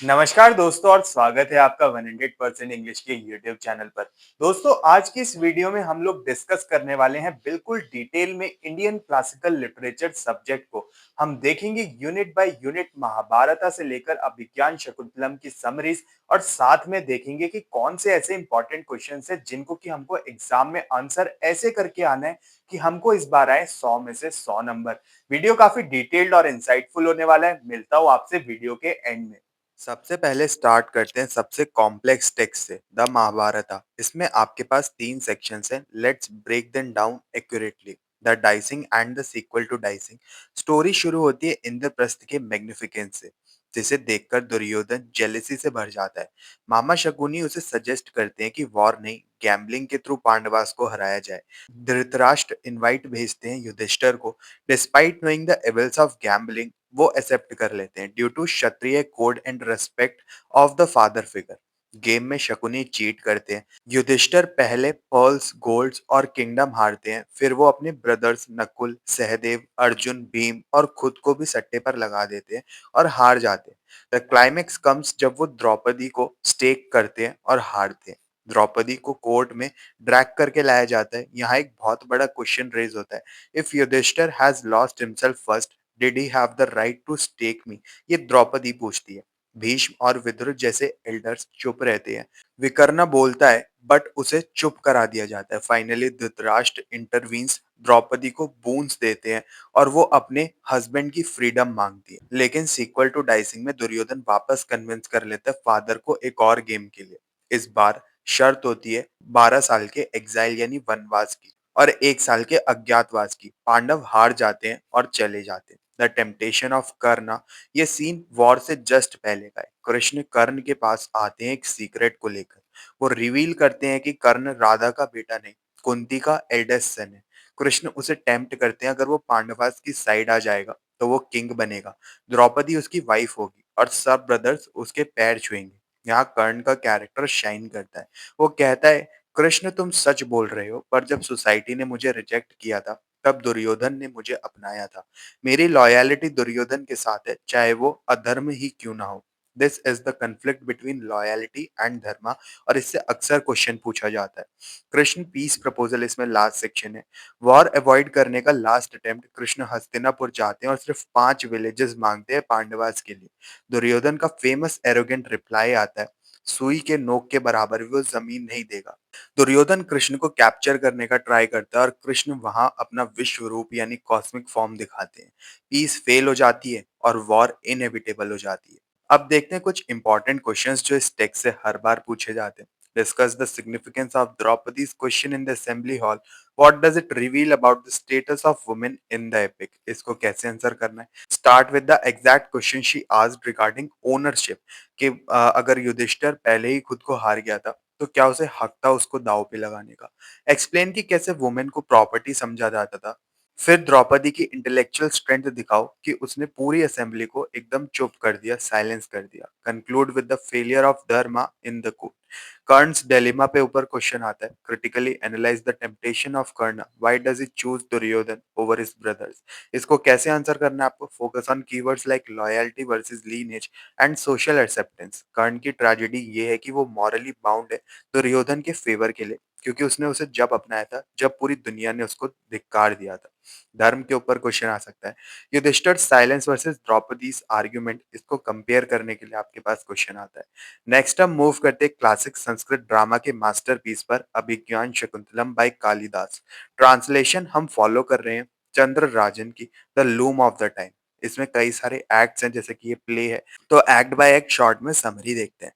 नमस्कार दोस्तों और स्वागत है आपका 100% इंग्लिश के यूट्यूब चैनल पर। दोस्तों आज की इस वीडियो में हम लोग डिस्कस करने वाले हैं बिल्कुल डिटेल में इंडियन क्लासिकल लिटरेचर सब्जेक्ट को। हम देखेंगे यूनिट बाय यूनिट महाभारत से लेकर अभिज्ञान शकुंतलम की समरीज और साथ में देखेंगे कि कौन से ऐसे इंपॉर्टेंट क्वेश्चन है जिनको कि हमको एग्जाम में आंसर ऐसे करके आना है कि हमको इस बार आए 100 में से 100 नंबर। वीडियो काफी डिटेल्ड और इंसाइटफुल होने वाला है। मिलता हूँ आपसे वीडियो के एंड में। सबसे पहले स्टार्ट करते हैं सबसे कॉम्प्लेक्स टेक्स्ट से, द महाभारत। इसमें आपके पास 3 सेक्शंस हैं। Let's break them down accurately. The dicing and the sequel to dicing. Story शुरू होती है इंद्रप्रस्थ के मैग्निफिकेंस से, जिसे देखकर दुर्योधन जेलेसी से भर जाता है। मामा शकुनी उसे सजेस्ट करते हैं कि वॉर नहीं, गैम्बलिंग के थ्रू पांडवास को हराया जाए। धृतराष्ट्र इनवाइट भेजते हैं युधिष्ठिर को। Despite knowing the evils of gambling, वो एक्सेप्ट कर लेते हैं due to Kshatriya code and respect of the father figure. Game में शकुनी चीट करते हैं। युधिष्ठिर पहले पर्ल्स, गोल्ड्स और किंगडम हारते हैं, फिर वो अपने ब्रदर्स नकुल, सहदेव, अर्जुन, भीम और खुद को भी सट्टे पर लगा देते हैं और हार जाते हैं। द क्लाइमेक्स कम्स जब वो द्रौपदी को स्टेक करते हैं और हारते हैं। द्रौपदी को कोर्ट में ड्रैग करके लाया जाता है। यहाँ एक बहुत बड़ा क्वेश्चन रेज होता है। If Yudhishthir has lost himself first, did he have the right to stake me? ये द्रौपदी पूछती है। भीष्म और विदुर जैसे एल्डर्स चुप रहते हैं। विकर्ण बोलता है बट उसे चुप करा दिया जाता है। फाइनली धृतराष्ट्र इंटरवीन्स, द्रौपदी को बूंस देते हैं और वो अपने हस्बैंड की फ्रीडम मांगती है। लेकिन सीक्वल टू डाइसिंग में दुर्योधन वापस कन्विंस कर लेता है फादर को एक और गेम के लिए। इस बार शर्त होती है 12 साल के एग्जाइल यानी वनवास की और 1 साल के अज्ञातवास की। पांडव हार जाते हैं और चले जाते हैं। द टेम्पटेशन ऑफ कर्ण, ये सीन वॉर से जस्ट पहले का है। कृष्ण कर्ण के पास आते हैं एक सीक्रेट को लेकर। वो रिवील करते हैं कि कर्ण राधा का बेटा नहीं, कुंती का एल्डेस्ट सन है। कृष्ण उसे टेम्प्ट करते हैं, अगर वो पांडवास की साइड आ जाएगा तो वो किंग बनेगा, द्रौपदी उसकी वाइफ होगी और सब ब्रदर्स उसके पैर छुएंगे। यहाँ कर्ण का कैरेक्टर शाइन करता है। वो कहता है, कृष्ण तुम सच बोल रहे हो, पर जब सोसाइटी ने मुझे रिजेक्ट किया था तब दुर्योधन ने मुझे अपनाया था। मेरी लॉयलिटी दुर्योधन के साथ है, चाहे वो अधर्म ही क्यों ना हो। This is the conflict between loyalty and dharma, और इससे अक्सर क्वेश्चन पूछा जाता है। कृष्ण पीस प्रपोजल इसमें लास्ट सेक्शन है। वॉर अवॉइड करने का लास्ट अटेम्प्ट। कृष्ण हस्तिनापुर जाते हैं और सिर्फ 5 विलेजेस मांगते हैं पांडवास के लिए। दुर्योधन का फेमस एरोगेंट रिप्लाई आता है, सुई के नोक के बराबर भी वो जमीन नहीं देगा। दुर्योधन कृष्ण को कैप्चर करने का ट्राई करता है और कृष्ण वहां अपना विश्व रूप यानी कॉस्मिक फॉर्म दिखाते हैं। पीस फेल हो जाती है और वॉर इनएविटेबल हो जाती है। अब देखते हैं कुछ इंपॉर्टेंट क्वेश्चंस जो इस टेक्स्ट से हर बार पूछे जाते हैं। Discuss the significance of Draupadi's question in the assembly hall. What does it reveal about the status of women in the epic? इसको कैसे आंसर करना है? Start with the exact question she asked regarding ownership, कि अगर युधिष्ठिर पहले ही खुद को हार गया था तो क्या उसे हक था उसको दांव पे लगाने का? एक्सप्लेन कि कैसे वुमेन को प्रॉपर्टी समझा जाता था। फिर द्रौपदी की इंटेलेक्चुअल स्ट्रेंथ दिखाओ कि उसने पूरी असेंबली को एकदम चुप कर दिया, साइलेंस कर दिया। Conclude with the failure of dharma in the court. Karna's dilemma पे ऊपर क्वेश्चन आता है। Critically analyse the temptation of Karna, why does he choose Duryodhan over his brothers? इसको कैसे आंसर करना है आपको? Focus on keywords like loyalty versus lineage and social acceptance. Karna की ट्रेजेडी ये है कि वो मॉरली बाउंड है दुर्योधन के फेवर के लिए, क्योंकि उसने उसे जब अपनाया था जब पूरी दुनिया ने उसको धिक्कार दिया था। धर्म के ऊपर क्वेश्चन आ सकता है। Yudhishthira silence versus Draupadi's argument, इसको कंपेयर करने के लिए आपके पास क्वेश्चन आता है। नेक्स्ट हम मूव करते हैं क्लासिक संस्कृत ड्रामा के मास्टरपीस पर, अभिज्ञान शकुंतलम बाय कालिदास। ट्रांसलेशन हम फॉलो कर रहे हैं चंद्र राजन की, the loom of the time. इसमें कई सारे एक्ट्स हैं, जैसे कि ये प्ले है, तो एक्ट बाय एक्ट शॉर्ट में समरी देखते हैं।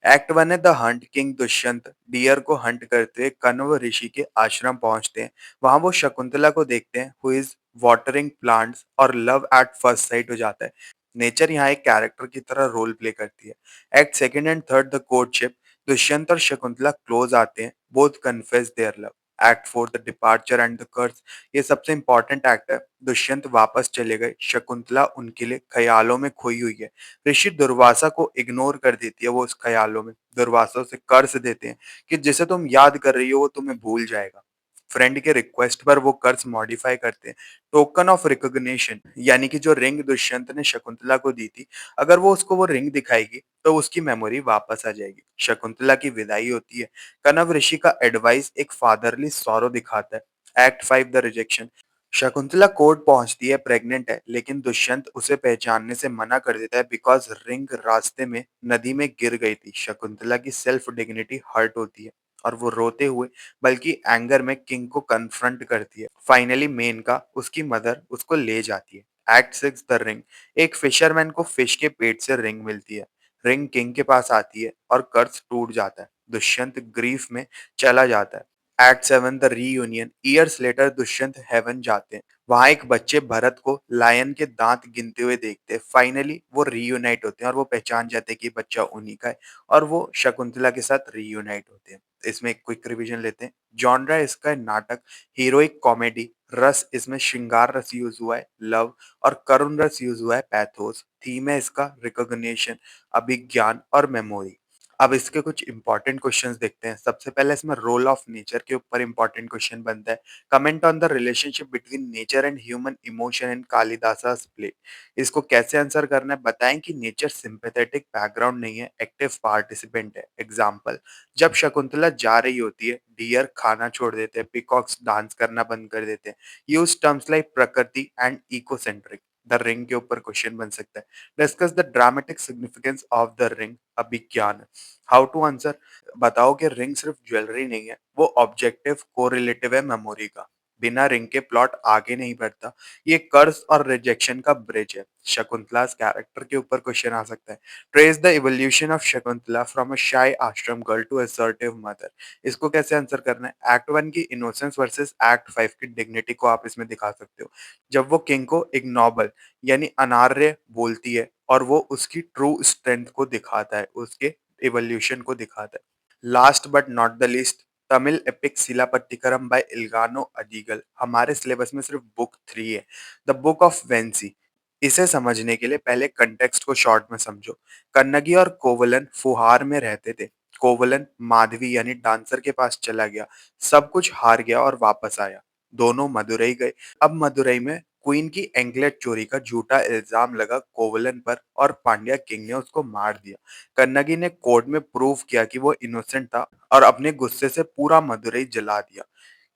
एक्ट 1 है the hunt. King Dushyanta deer को हंट करते हुए कण्व ऋषि के आश्रम पहुंचते हैं। वहां वो शकुंतला को देखते हैं, हु इज वाटरिंग प्लांट्स, और लव एट फर्स्ट साइट हो जाता है। नेचर यहाँ एक कैरेक्टर की तरह रोल प्ले करती है। Act second and third the courtship. Dushyanta और शकुंतला क्लोज आते हैं, both confess their love. Act four the departure and the curse. ये सबसे इंपॉर्टेंट एक्ट है। दुष्यंत वापस चले गए, शकुंतला उनके लिए ख्यालों में खोई हुई है। ऋषि दुर्वासा को इग्नोर कर देती है वो उस ख्यालों में। दुर्वासा उसे कर्स देते हैं कि जिसे तुम याद कर रही हो वो तुम्हें भूल जाएगा। फ्रेंड के रिक्वेस्ट पर वो कर्ज मॉडिफाई करते हैं। टोकन ऑफ रिकॉग्निशन यानी कि जो रिंग दुष्यंत ने शकुंतला को दी थी, अगर वो उसको वो रिंग दिखाएगी तो उसकी मेमोरी वापस आ जाएगी। शकुंतला की विदाई होती है। कनव ऋषि का एडवाइस एक फादरली सॉरो दिखाता है। Act 5 the rejection. Shakuntala court पहुंचती है, प्रेग्नेंट है, लेकिन दुष्यंत उसे पहचानने से मना कर देता है बिकॉज रिंग रास्ते में नदी में गिर गई थी। शकुंतला की सेल्फ डिग्निटी हर्ट होती है और वो रोते हुए बल्कि एंगर में किंग को कन्फ्रंट करती है। फाइनली मेनका उसकी मदर उसको ले जाती है। Act 6 the ring. एक फिशरमैन को फिश के पेट से रिंग मिलती है। रिंग किंग के पास आती है और कर्ज टूट जाता है। दुष्यंत ग्रीफ में चला जाता है। Act 7 the reunion. Years later Dushyanta heaven जाते हैं। वहां एक बच्चे भरत को लायन के दांत गिनते हुए देखते हैं। फाइनली वो रीयूनाइट होते हैं और वो पहचान जाते हैं कि ये बच्चा उन्हीं का है और वो शकुंतला के साथ रीयूनाइट होते हैं। इसमें एक क्विक रिवीजन लेते हैं। जॉनरा इसका है नाटक, हीरोइक कॉमेडी। रस इसमें श्रृंगार रस यूज हुआ है, लव, और करुण रस यूज हुआ है, पैथोस। थीम है इसका रिकॉग्निशन, अभिज्ञान और मेमोरी। अब इसके कुछ इंपॉर्टेंट क्वेश्चंस देखते हैं। सबसे पहले इसमें रोल ऑफ नेचर के ऊपर इंपॉर्टेंट क्वेश्चन बनता है। Comment on the relationship between nature and human emotion in Kalidasa's play. इसको कैसे आंसर करना है? बताएं कि नेचर सिंपैथेटिक बैकग्राउंड नहीं है, एक्टिव पार्टिसिपेंट है। एग्जाम्पल, जब शकुंतला जा रही होती है, डियर खाना छोड़ देते हैं, पिकॉक्स डांस करना बंद कर देते हैं। Use terms like prakriti and ecocentric. The ring के ऊपर क्वेश्चन बन सकता है। Discuss the dramatic significance of the ring, Abhijnana. How to answer, बताओ कि रिंग सिर्फ ज्वेलरी नहीं है, वो ऑब्जेक्टिव कोरिलेटिव है मेमोरी का। बिना रिंग के प्लॉट आगे नहीं बढ़ता। ये कर्ज और रिजेक्शन का ब्रिज है। शकुंतला's कैरेक्टर के ऊपर क्वेश्चन आ सकता है। Trace the evolution of Shakuntala from a shy ashram girl to assertive mother. इसको कैसे आंसर करना है? एक्ट 1 की इनोसेंस वर्सेस एक्ट 5 की डिग्निटी को आप इसमें दिखा सकते हो। जब वो किंग को इग्नोबल यानी अनार्य बोलती है और वो उसकी ट्रू स्ट्रेंथ को दिखाता है, उसके इवोल्यूशन को दिखाता है। Last but not the least, Tamil epic Silappatikaram by इल्गानो अडीगल। हमारे सिलेबस में सिर्फ बुक 3 है, द बुक ऑफ वेंसी। इसे समझने के लिए पहले कंटेक्स्ट को शॉर्ट में समझो। कन्नगी और कोवलन फुहार में रहते थे। कोवलन माधवी यानी डांसर के पास चला गया, सब कुछ हार गया और वापस आया। दोनों मदुरई गए। अब मदुरई में क्वीन की एंकलेट चोरी का झूठा इल्जाम लगा कोवलन पर और पांड्या किंग ने उसको मार दिया। कन्नगी ने कोर्ट में प्रूव किया कि वो इनोसेंट था और अपने गुस्से से पूरा मदुरई जला दिया।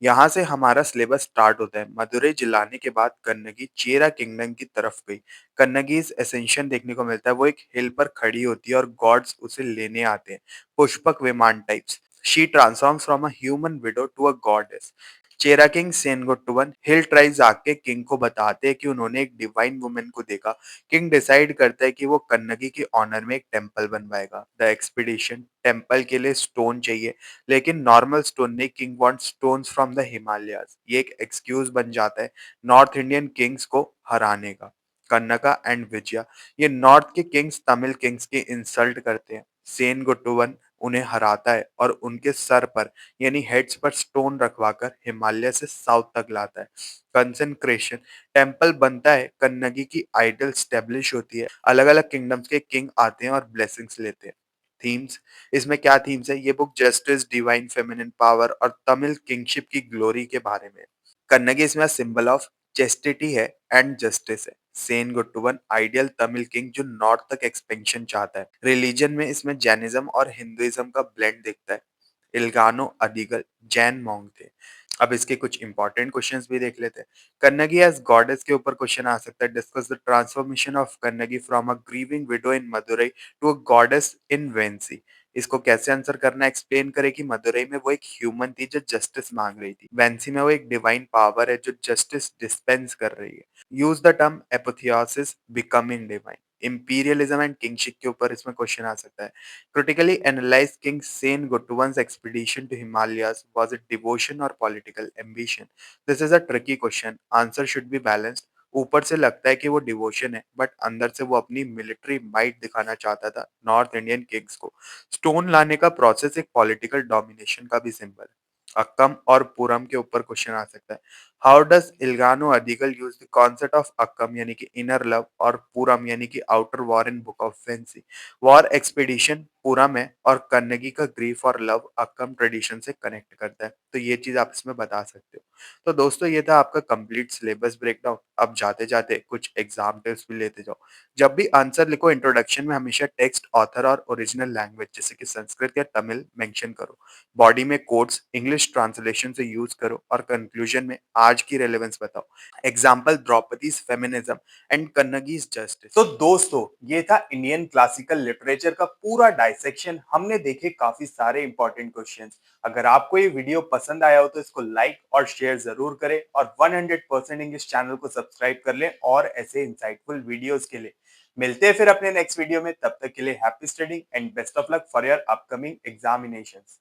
यहाँ से हमारा सिलेबस स्टार्ट होता है। मदुरई जलाने के बाद कन्नगी चेरा किंगडम की तरफ गई। कन्नगीज एसेंशन देखने को मिलता है। वो एक हिल पर खड़ी होती है और गॉड्स उसे लेने आते हैं, Pushpak Vimana types. She transforms from a human widow to a goddess. Chera king Senguttuvan hill tribes आके किंग को बताते हैं कि उन्होंने एक डिवाइन वुमेन को देखा। किंग डिसाइड करता है कि वो कन्नगी के ऑनर में एक टेम्पल बनवाएगा। द एक्सपीडिशन, टेम्पल के लिए स्टोन चाहिए, लेकिन नॉर्मल स्टोन नहीं, king wants stones from the Himalayas. ये एक एक्सक्यूज बन जाता है नॉर्थ इंडियन किंग्स को हराने का। कन्नका एंड विजया, ये नॉर्थ के किंग्स तमिल किंग्स की इंसल्ट करते हैं। सेन गुट्टुवन उन्हें हराता है और उनके सर पर यानी हेड्स पर स्टोन रखवाकर हिमालय से साउथ तक लाता है। कंसेंट्रेशन, टेम्पल बनता है, कन्नगी की आइडल स्टेब्लिश होती है, अलग अलग किंगडम्स के किंग आते हैं और ब्लेसिंग्स लेते हैं। थीम्स, इसमें क्या थीम्स है? ये book justice, divine feminine power और तमिल किंगशिप की ग्लोरी के बारे में है। कन्नगी इसमें सिंबल ऑफ चेस्टिटी है एंड जस्टिस है। सेन गुट्टुवन आइडियल तमिल किंग जो नॉर्थ तक एक्सपेंशन चाहता है। रिलीजन में इसमें जैनिज्म और हिंदुइज्म का ब्लेंड दिखता है। इल्गानो अडिगल जैन मॉन्क थे। अब इसके कुछ इंपॉर्टेंट क्वेश्चंस भी देख लेते हैं। कन्नगी एज गॉडेस के ऊपर क्वेश्चन आ सकता है। Discuss the transformation of Kannagi from a grieving widow in Madurai to a goddess in Vanchi. इसको कैसे आंसर करना है? एक्सप्लेन करे कि मदुरई में वो एक ह्यूमन थी जो जस्टिस मांग रही थी। वेंसी में वो एक डिवाइन पावर है जो जस्टिस डिस्पेंस कर रही है। Use the term apotheosis, becoming divine. Imperialism and kingship के ऊपर इसमें क्वेश्चन आ सकता है। Critically analyze King Sen Gottuvan's expedition to Himalayas. Was it devotion or political ambition? This is a tricky question. Answer should be balanced. ऊपर से लगता है कि वो डिवोशन है, बट अंदर से वो अपनी मिलिट्री माइट दिखाना चाहता था नॉर्थ इंडियन किंग्स को। स्टोन लाने का प्रोसेस एक पॉलिटिकल डोमिनेशन का भी सिंबल है। अक्कम और पुरम के ऊपर क्वेश्चन आ सकता है। हाउ डज इल्गानो Adigal use the concept of Akam यानी कि इनर लव और पूरम यानी कि outer war in book of Vanchi. War expedition Puram है और कन्नगी का ग्रीफ और लव अक्कम ट्रेडिशन से कनेक्ट करता है, तो ये चीज आप इसमें बता सकते हो। तो दोस्तों ये था आपका कंप्लीट सिलेबस ब्रेकडाउन। अब जाते जाते कुछ एग्जाम टिप्स भी लेते जाओ। जब भी आंसर लिखो इंट्रोडक्शन में हमेशा टेक्स्ट, ऑथर और ओरिजिनल लैंग्वेज जैसे कि संस्कृत या तमिल मेंशन करो। बॉडी में कोट्स इंग्लिश ट्रांसलेशन से यूज करो और कंक्लूजन में आज की रेलेवेंस बताओ। Example Draupadi's feminism and Kannagi's justice. तो दोस्तों ये था इंडियन क्लासिकल लिटरेचर का पूरा डाइसेक्शन। हमने देखे काफी सारे इंपॉर्टेंट क्वेश्चंस। अगर आपको ये वीडियो पसंद आया हो तो इसको लाइक और शेयर जरूर करें और 100% इंग्लिश चैनल को सब्सक्राइब कर लें और ऐसे इंसाइटफुल वीडियोस के लिए। मिलते हैं फिर अपने नेक्स्ट वीडियो में, तब तक के लिए happy studying and best of luck for your upcoming examinations.